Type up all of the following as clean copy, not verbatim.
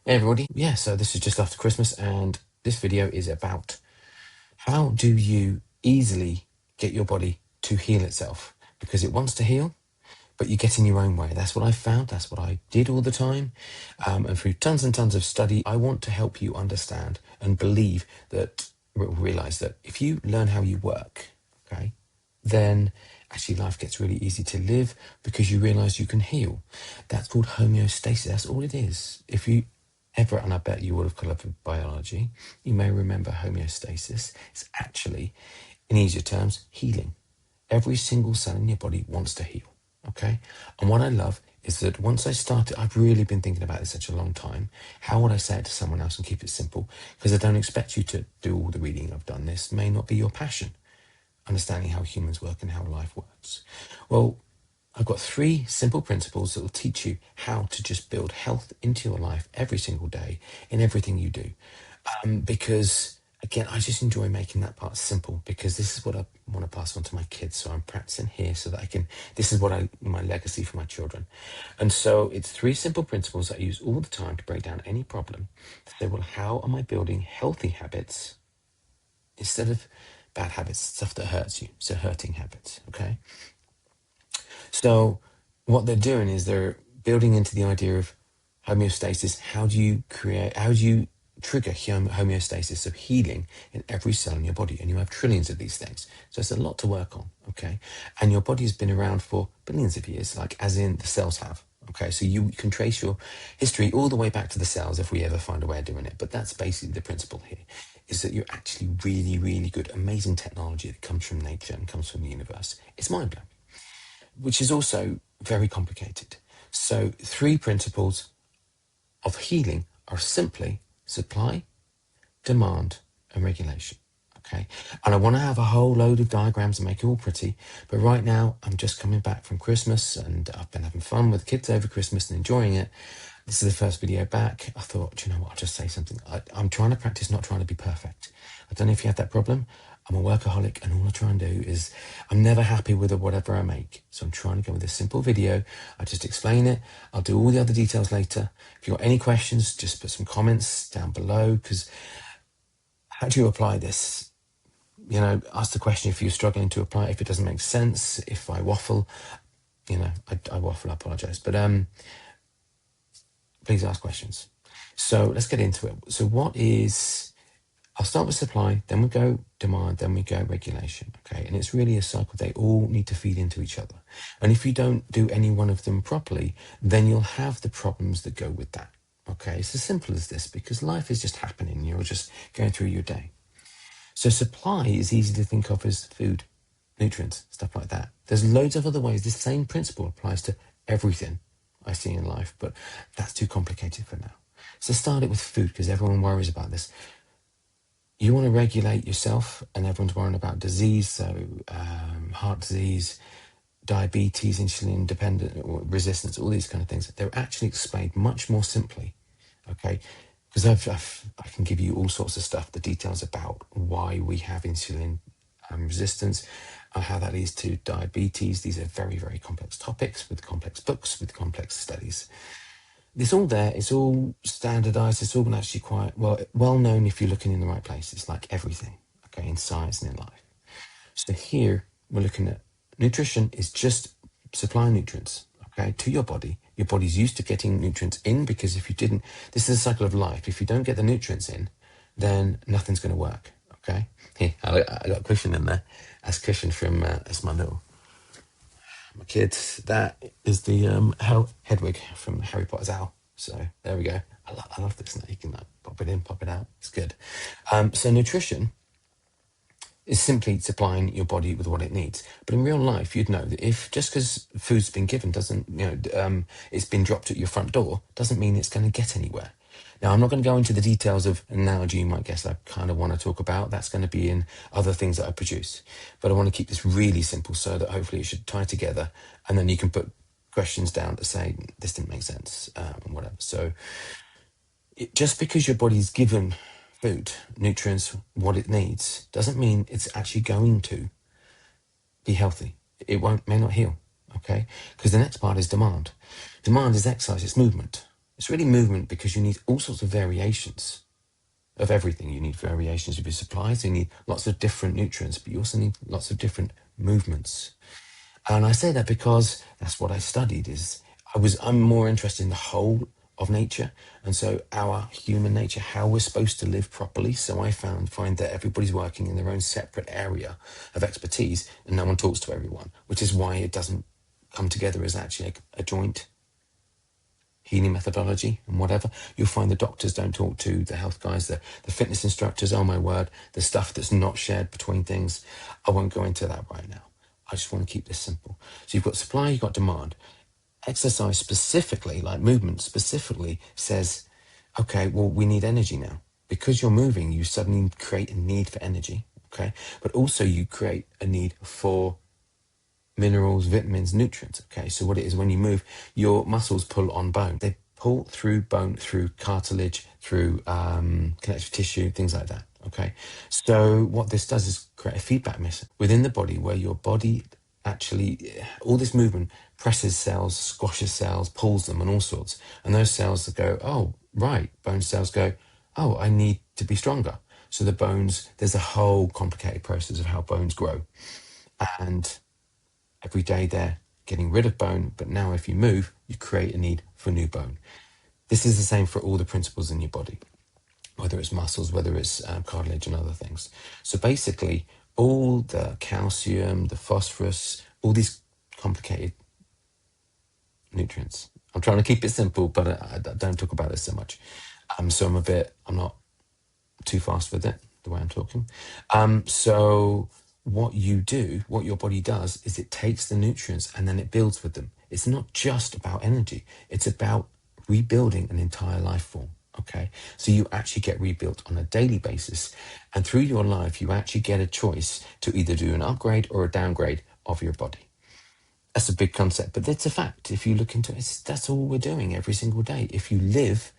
Hey everybody, yeah, so this is just after Christmas, and this video is about how do you easily get your body to heal itself, because it wants to heal, but you get in your own way. That's what I found, that's what I did all the time, and through tons and tons of study, I want to help you understand and believe that, realize that if you learn how you work, okay, then actually life gets really easy to live because you realize you can heal. That's called homeostasis. That's all it is. If you ever, and I bet you would have covered biology, you may remember homeostasis. It's actually, in easier terms, healing. Every single cell in your body wants to heal. Okay. And what I love is that once I started, I've really been thinking about this such a long time. How would I say it to someone else and keep it simple? Because I don't expect you to do all the reading I've done. This may not be your passion, understanding how humans work and how life works. Well, I've got 3 simple principles that will teach you how to just build health into your life every single day in everything you do. Because again, I just enjoy making that part simple, because this is what I want to pass on to my kids. So I'm practicing here so that I can, this is what my legacy for my children. And so it's 3 simple principles that I use all the time to break down any problem. To say, well, how am I building healthy habits instead of bad habits, stuff that hurts you? So hurting habits, okay? So what they're doing is they're building into the idea of homeostasis. How do you trigger homeostasis, so healing in every cell in your body? And you have trillions of these things. So it's a lot to work on, okay? And your body has been around for billions of years, like as in the cells have. Okay, so you can trace your history all the way back to the cells if we ever find a way of doing it. But that's basically the principle here, is that you're actually really, really good, amazing technology that comes from nature and comes from the universe. It's mind-blowing, which is also very complicated. So 3 principles of healing are simply supply, demand, and regulation. Okay. And I want to have a whole load of diagrams and make it all pretty. But right now, I'm just coming back from Christmas and I've been having fun with the kids over Christmas and enjoying it. This is the first video back. I thought, do you know what? I'll just say something. I'm trying to practice not trying to be perfect. I don't know if you have that problem. I'm a workaholic, and all I try and do is I'm never happy with whatever I make. So I'm trying to go with a simple video. I just explain it. I'll do all the other details later. If you've got any questions, just put some comments down below, because how do you apply this? You know, ask the question if you're struggling to apply it, if it doesn't make sense, if I waffle. You know, I waffle, I apologize. But please ask questions. So let's get into it. So I'll start with supply, then we go demand, then we go regulation, okay? And it's really a cycle. They all need to feed into each other. And if you don't do any one of them properly, then you'll have the problems that go with that, okay? It's as simple as this, because life is just happening. You're just going through your day. So supply is easy to think of as food, nutrients, stuff like that. There's loads of other ways. This same principle applies to everything I see in life, but that's too complicated for now. So start it with food, because everyone worries about this. You want to regulate yourself, and everyone's worrying about disease, so heart disease, diabetes, insulin dependent or resistance, all these kind of things. They're actually explained much more simply, okay? Because I can give you all sorts of stuff, the details about why we have insulin resistance, how that leads to diabetes. These are very, very complex topics with complex books, with complex studies. It's all there. It's all standardized. It's all actually quite well known if you're looking in the right place. It's like everything, okay, in science and in life. So here we're looking at nutrition is just supplying nutrients, okay, to your body. Your body's used to getting nutrients in, because if you didn't, this is a cycle of life. If you don't get the nutrients in, then nothing's going to work, okay? Here, I got a cushion in there. That's a cushion from, that's my kids. That is the Hedwig from Harry Potter's owl. So there we go. I love this. Now you can pop it in, pop it out. It's good. So nutrition is simply supplying your body with what it needs. But in real life, you'd know that if just because food's been given doesn't, it's been dropped at your front door, doesn't mean it's going to get anywhere. Now, I'm not going to go into the details of analogy you might guess I kind of want to talk about. That's going to be in other things that I produce. But I want to keep this really simple so that hopefully it should tie together. And then you can put questions down to say, this didn't make sense, and whatever. So just because your body's given food, nutrients, what it needs, doesn't mean it's actually going to be healthy. It may not heal, okay? Because the next part is demand. Demand is exercise, it's movement. It's really movement because you need all sorts of variations of everything. You need variations of your supplies, you need lots of different nutrients, but you also need lots of different movements. And I say that because that's what I studied. I'm more interested in the whole of nature, and so our human nature, how we're supposed to live properly. So I find that everybody's working in their own separate area of expertise, and no one talks to everyone, which is why it doesn't come together as actually a joint healing methodology. And whatever, you'll find the doctors don't talk to the health guys, the fitness instructors. Oh my word, the stuff that's not shared between things. I won't go into that right now. I just want to keep this simple. So you've got supply, you've got demand. Exercise specifically, like movement specifically, says, okay, well, we need energy now. Because you're moving, you suddenly create a need for energy, okay? But also you create a need for minerals, vitamins, nutrients, okay? So what it is, when you move, your muscles pull on bone. They pull through bone, through cartilage, through connective tissue, things like that, okay? So what this does is create a feedback mechanism within the body where your body actually, all this movement presses cells, squashes cells, pulls them and all sorts. And those cells go, oh, right, bone cells go, oh, I need to be stronger. So the bones, there's a whole complicated process of how bones grow. And every day they're getting rid of bone, but now if you move, you create a need for new bone. This is the same for all the principles in your body, whether it's muscles, whether it's cartilage and other things. So basically, all the calcium, the phosphorus, all these complicated nutrients. I'm trying to keep it simple, but I don't talk about this so much. So I'm not too fast with it, the way I'm talking. So what your body does is it takes the nutrients and then it builds with them. It's not just about energy. It's about rebuilding an entire life form. Okay. So you actually get rebuilt on a daily basis. And through your life, you actually get a choice to either do an upgrade or a downgrade of your body. That's a big concept, but it's a fact. If you look into it, that's all we're doing every single day. If you live,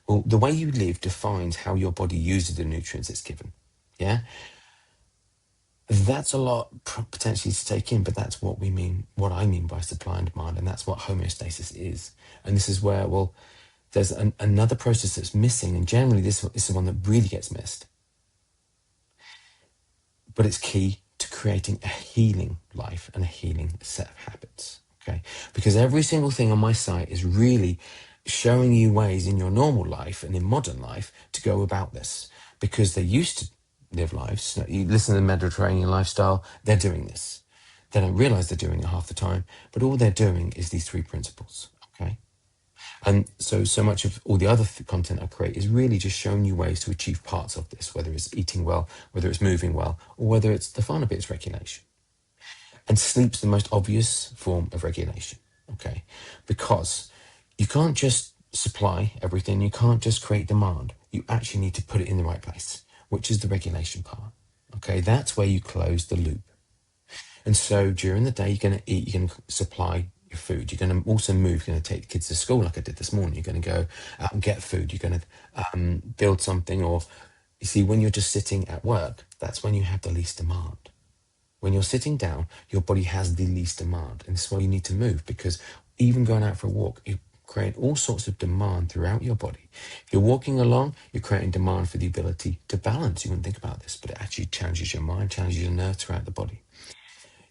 well, the way you live defines how your body uses the nutrients it's given. Yeah. That's a lot potentially to take in, but that's what I mean by supply and demand. And that's what homeostasis is. And this is where, well, there's another process that's missing. And generally this is the one that really gets missed. But it's key to creating a healing life and a healing set of habits. Okay. Because every single thing on my site is really showing you ways in your normal life and in modern life to go about this, because they used to live lives. You listen to the Mediterranean lifestyle, they're doing this. They don't realize they're doing it half the time, but all they're doing is these three principles. Okay. And so much of all the other content I create is really just showing you ways to achieve parts of this, whether it's eating well, whether it's moving well, or whether it's the finer bits regulation. And sleep's the most obvious form of regulation, okay? Because you can't just supply everything, you can't just create demand. You actually need to put it in the right place, which is the regulation part, okay? That's where you close the loop. And so during the day, you're going to eat, you're going to supply your food. You're going to also move, you're going to take the kids to school like I did this morning. You're going to go out and get food. You're going to build something. Or you see, when you're just sitting at work, that's when you have the least demand. When you're sitting down, your body has the least demand. And this is why you need to move, because even going out for a walk, you create all sorts of demand throughout your body. If you're walking along, you're creating demand for the ability to balance. You wouldn't think about this, but it actually challenges your mind, challenges your nerves throughout the body.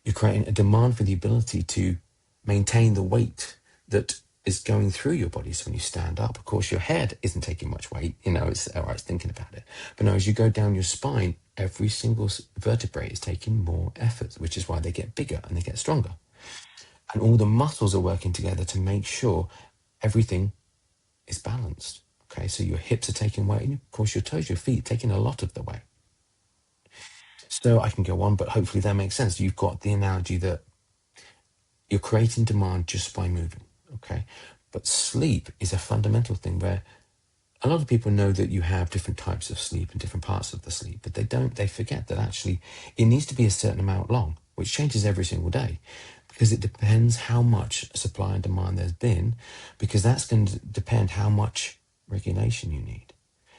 You're creating a demand for the ability to maintain the weight that is going through your body. So when you stand up, of course, your head isn't taking much weight. It's all right thinking about it. But no, as you go down your spine, every single vertebrae is taking more effort, which is why they get bigger and they get stronger. And all the muscles are working together to make sure everything is balanced. Okay, so your hips are taking weight, and of course your toes, your feet, taking a lot of the weight. So I can go on, but hopefully that makes sense. You've got the analogy that you're creating demand just by moving, okay? But sleep is a fundamental thing where a lot of people know that you have different types of sleep and different parts of the sleep, but they forget that actually it needs to be a certain amount long, which changes every single day, because it depends how much supply and demand there's been, because that's going to depend how much regulation you need.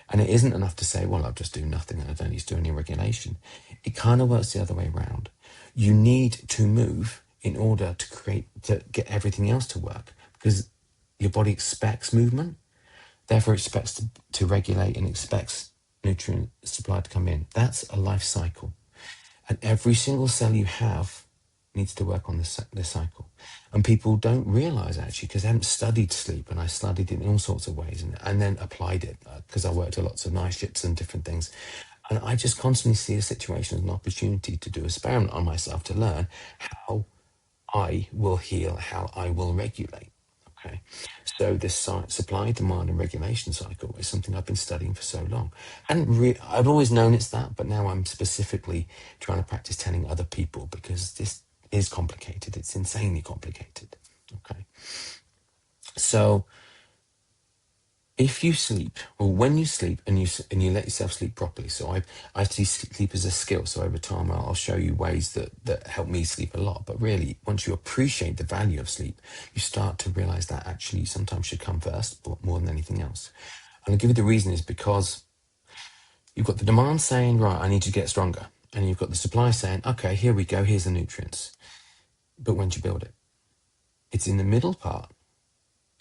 And it isn't enough to say, well, I'll just do nothing and I don't need to do any regulation. It kind of works the other way around. You need to move in order to get everything else to work, because your body expects movement. therefore expects to regulate and expects nutrient supply to come in. That's a life cycle. And every single cell you have needs to work on this cycle. And people don't realize actually, because they haven't studied sleep, and I studied it in all sorts of ways and then applied it because I worked at lots of night shifts and different things. And I just constantly see a situation as an opportunity to do an experiment on myself to learn how I will heal, how I will regulate. Okay, so this supply, demand, and regulation cycle is something I've been studying for so long. And I've always known it's that, but now I'm specifically trying to practice telling other people because this is complicated. It's insanely complicated. Okay, so if you sleep, or when you sleep and you let yourself sleep properly. So I see sleep as a skill. So over time, I'll show you ways that help me sleep a lot. But really, once you appreciate the value of sleep, you start to realize that actually sometimes should come first, but more than anything else. And I'll give you the reason is because you've got the demand saying, right, I need to get stronger. And you've got the supply saying, okay, here we go, here's the nutrients. But when do you build it? It's in the middle part,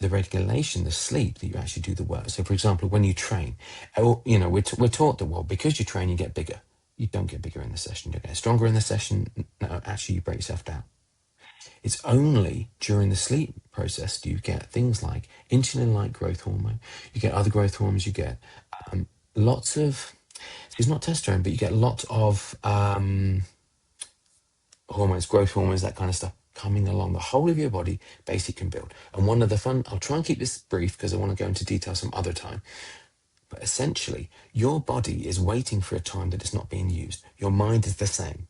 the regulation, the sleep, that you actually do the work. So, for example, when you train, we're taught that, well, because you train, you get bigger. You don't get bigger in the session. You get stronger in the session. No, actually, you break yourself down. It's only during the sleep process do you get things like insulin-like growth hormone. You get other growth hormones. You get lots of, it's not testosterone, but you get lots of hormones, growth hormones, that kind of stuff coming along. The whole of your body basically can build. And one of the fun, I'll try and keep this brief because I want to go into detail some other time. But essentially, your body is waiting for a time that it's not being used. Your mind is the same.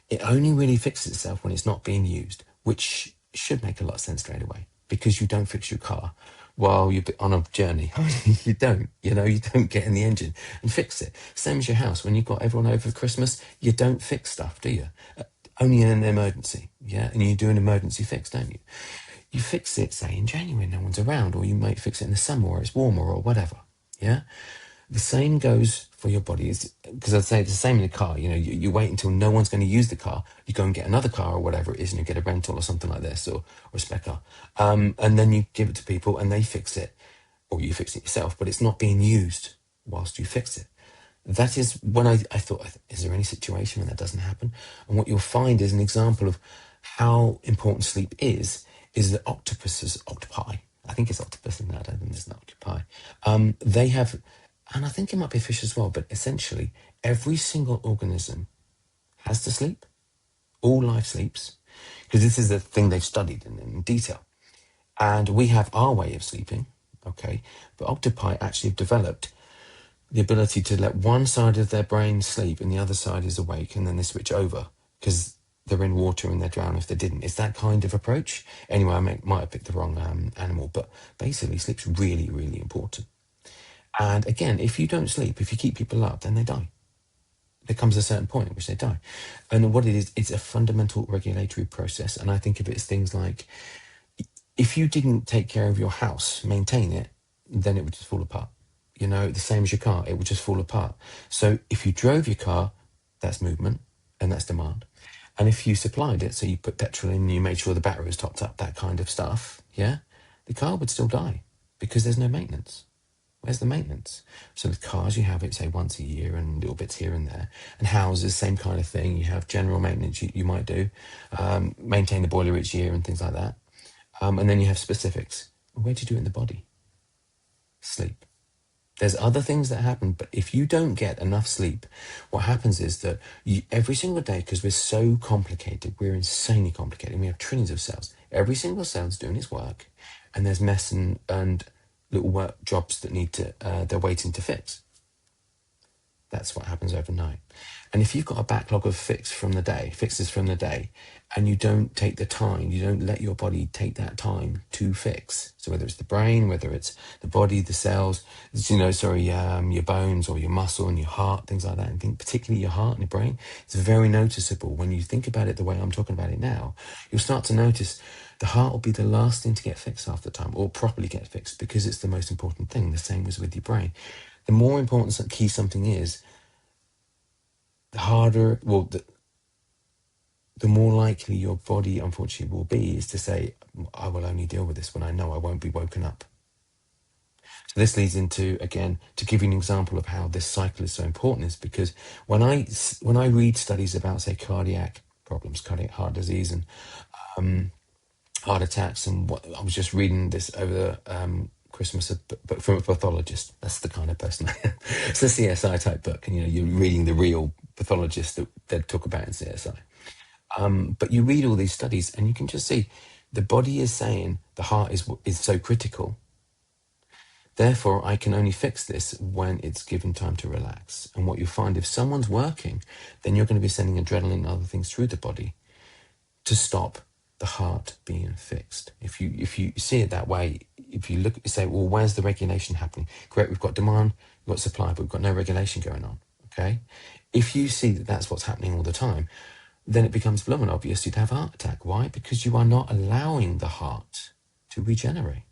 It only really fixes itself when it's not being used, which should make a lot of sense straight away because you don't fix your car while you're on a journey. You don't get in the engine and fix it. Same as your house. When you've got everyone over for Christmas, you don't fix stuff, do you? Only in an emergency, yeah? And you do an emergency fix, don't you? You fix it, say, in January, no one's around, or you might fix it in the summer where it's warmer or whatever, yeah? The same goes for your body, because I'd say it's the same in the car. You wait until no one's going to use the car. You go and get another car or whatever it is, and you get a rental or something like this, or a spec car. And then you give it to people and they fix it, or you fix it yourself, but it's not being used whilst you fix it. That is when I thought, is there any situation when that doesn't happen? And what you'll find is an example of how important sleep is that octopi, I think it's octopus in that, I don't think it's an octopi, they have, and I think it might be fish as well, but essentially every single organism has to sleep. All life sleeps, because this is the thing they've studied in detail. And we have our way of sleeping, okay? But octopi actually have developed the ability to let one side of their brain sleep and the other side is awake, and then they switch over because they're in water and they're drowned if they didn't. It's that kind of approach. Anyway, I might have picked the wrong animal, but basically sleep's really, really important. And again, if you don't sleep, if you keep people up, then they die. There comes a certain point at which they die. And what it is, it's a fundamental regulatory process. And I think of it as things like, if you didn't take care of your house, maintain it, then it would just fall apart. The same as your car, it would just fall apart. So if you drove your car, that's movement and that's demand. And if you supplied it, so you put petrol in, you made sure the battery was topped up, that kind of stuff, yeah, the car would still die because there's no maintenance. Where's the maintenance? So with cars, you have it, say, once a year and little bits here and there. And houses, same kind of thing. You have general maintenance you might do, maintain the boiler each year and things like that. And then you have specifics. Where do you do it in the body? Sleep. There's other things that happen, but if you don't get enough sleep, what happens is that every single day, because we're so complicated, we're insanely complicated, we have trillions of cells. Every single cell's doing its work, and there's mess and little work jobs that they're waiting to fix. That's what happens overnight. And if you've got a backlog of fixes from the day, and you don't take the time, you don't let your body take that time to fix. So whether it's the brain, whether it's the body, the cells, your bones or your muscle and your heart, things like that. And particularly your heart and your brain, it's very noticeable. When you think about it the way I'm talking about it now, you'll start to notice the heart will be the last thing to get fixed half the time, or properly get fixed, because it's the most important thing. The same as with your brain. The more important key something is, the harder, the more likely your body, unfortunately, will be is to say, I will only deal with this when I know I won't be woken up. So this leads into, again, to give you an example of how this cycle is so important, is because when I read studies about, say, cardiac problems, cardiac heart disease, and heart attacks, and what I was just reading this over Christmas, but from a pathologist. That's the kind of person I am. It's a CSI type book, and you're reading the real pathologist that they talk about in CSI. But you read all these studies, and you can just see the body is saying the heart is so critical. Therefore, I can only fix this when it's given time to relax. And what you find, if someone's working, then you're going to be sending adrenaline and other things through the body to stop the heart being fixed. If you see it that way, if you look, say, well, where's the regulation happening? Correct, we've got demand, we've got supply, but we've got no regulation going on. Okay, if you see that that's what's happening all the time, then it becomes blooming obvious you'd have a heart attack. Why? Because you are not allowing the heart to regenerate.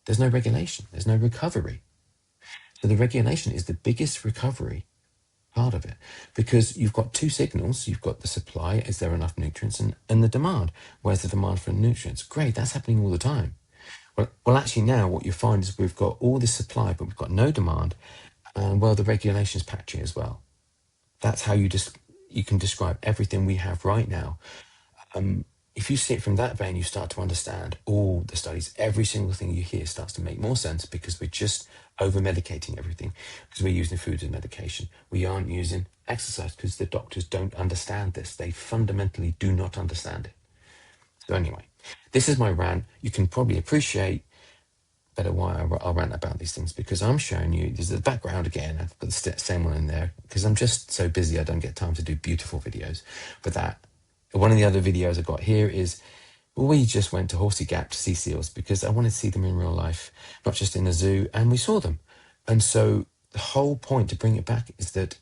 There's no regulation. There's no recovery. So the regulation is the biggest recovery part of it, because you've got two signals. You've got the supply, is there enough nutrients, and the demand. Where's the demand for nutrients? Great, that's happening all the time. Well, actually now what you find is we've got all this supply, but we've got no demand, and well, the regulation's patchy as well. That's how you can describe everything we have right now. If you see it from that vein, you start to understand all the studies. Every single thing you hear starts to make more sense, because we're just over-medicating everything, because we're using food as medication. We aren't using exercise because the doctors don't understand this. They fundamentally do not understand it. So anyway, this is my rant. You can probably appreciate better why I'll rant about these things, because I'm showing you, there's the background again, I've put the same one in there, because I'm just so busy I don't get time to do beautiful videos. But that, one of the other videos I got here is, well, we just went to Horsey Gap to see seals, because I wanted to see them in real life, not just in a zoo, and we saw them. And so the whole point to bring it back is that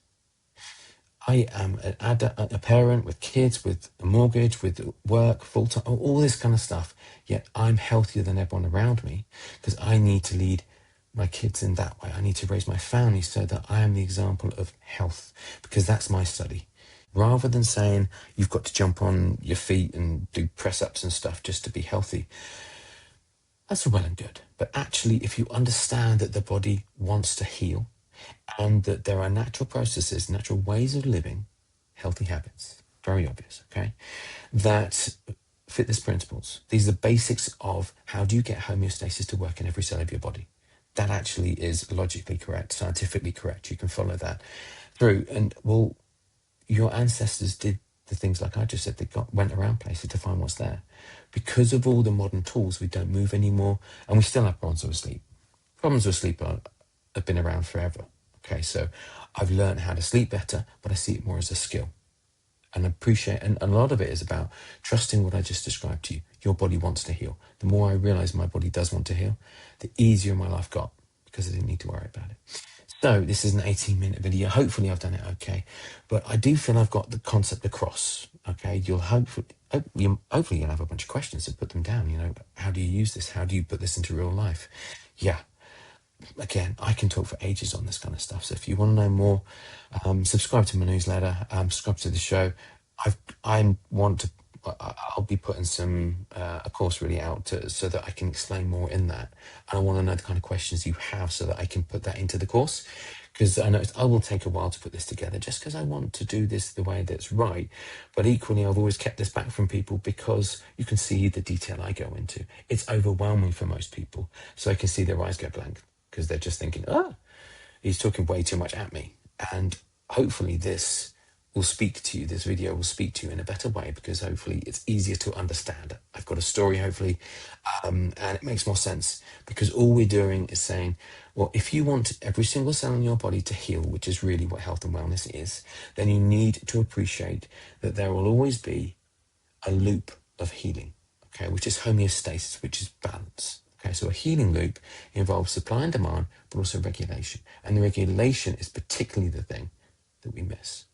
I am a parent with kids, with a mortgage, with work, full-time, all this kind of stuff. Yet I'm healthier than everyone around me, because I need to lead my kids in that way. I need to raise my family so that I am the example of health, because that's my study. Rather than saying you've got to jump on your feet and do press-ups and stuff just to be healthy, that's well and good. But actually, if you understand that the body wants to heal, and that there are natural processes, natural ways of living, healthy habits, very obvious, okay, that fit this principles. These are the basics of how do you get homeostasis to work in every cell of your body. That actually is logically correct, scientifically correct. You can follow that through. And well, your ancestors did the things like I just said. They went around places to find what's there. Because of all the modern tools, we don't move anymore, and we still have problems with sleep. Problems with sleep have been around forever. Okay, so I've learned how to sleep better, but I see it more as a skill. And appreciate, and a lot of it is about trusting what I just described to you. Your body wants to heal. The more I realize my body does want to heal, the easier my life got, because I didn't need to worry about it. So this is an 18-minute video. Hopefully I've done it okay. But I do feel I've got the concept across. Okay, hopefully you'll have a bunch of questions to put them down. How do you use this? How do you put this into real life? Yeah. Again, I can talk for ages on this kind of stuff. So if you want to know more, subscribe to my newsletter, subscribe to the show. I'll be putting a course really out so that I can explain more in that. And I want to know the kind of questions you have so that I can put that into the course. Because I know I will take a while to put this together, just because I want to do this the way that's right. But equally, I've always kept this back from people because you can see the detail I go into. It's overwhelming for most people. So I can see their eyes go blank, because they're just thinking, he's talking way too much at me. And hopefully this video will speak to you in a better way, because hopefully it's easier to understand. I've got a story, hopefully, and it makes more sense, because all we're doing is saying, well, if you want every single cell in your body to heal, which is really what health and wellness is, then you need to appreciate that there will always be a loop of healing, okay, which is homeostasis, which is balance. Okay, so a healing loop involves supply and demand, but also regulation. And the regulation is particularly the thing that we miss.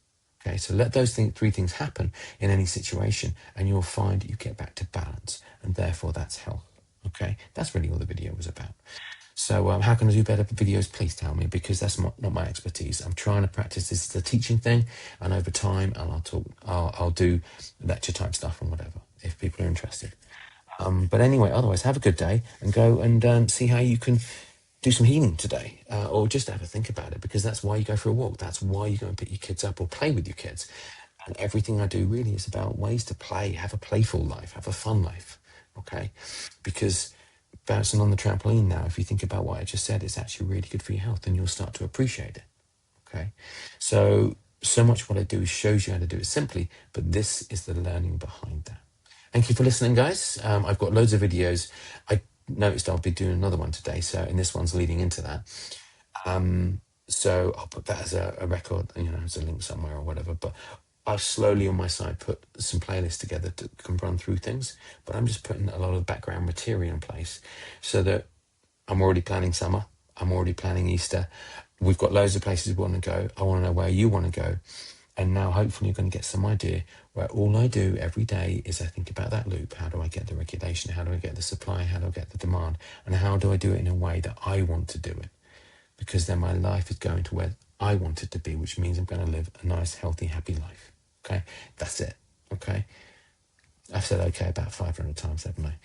Okay, so let those three things happen in any situation, and you'll find you get back to balance, and therefore that's health. Okay, that's really all the video was about. So how can I do better videos? Please tell me, because that's not my expertise. I'm trying to practice this as a teaching thing, and over time, I'll do lecture type stuff and whatever, if people are interested. But anyway, otherwise, have a good day, and go and see how you can do some healing today, or just have a think about it, because that's why you go for a walk. That's why you go and pick your kids up or play with your kids. And everything I do really is about ways to play, have a playful life, have a fun life. Okay. Because bouncing on the trampoline now, if you think about what I just said, it's actually really good for your health, and you'll start to appreciate it. Okay. So much what I do shows you how to do it simply, but this is the learning behind that. Thank you for listening, guys. I've got loads of videos. I noticed I'll be doing another one today, and this one's leading into that. So I'll put that as a record, as a link somewhere or whatever. But I've slowly on my side put some playlists together to can run through things. But I'm just putting a lot of background material in place so that I'm already planning summer. I'm already planning Easter. We've got loads of places we want to go. I want to know where you want to go. And now hopefully you're going to get some idea where all I do every day is I think about that loop. How do I get the regulation? How do I get the supply? How do I get the demand? And how do I do it in a way that I want to do it? Because then my life is going to where I want it to be, which means I'm going to live a nice, healthy, happy life. Okay? That's it. Okay? I've said okay about 500 times, haven't I?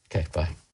Okay, bye.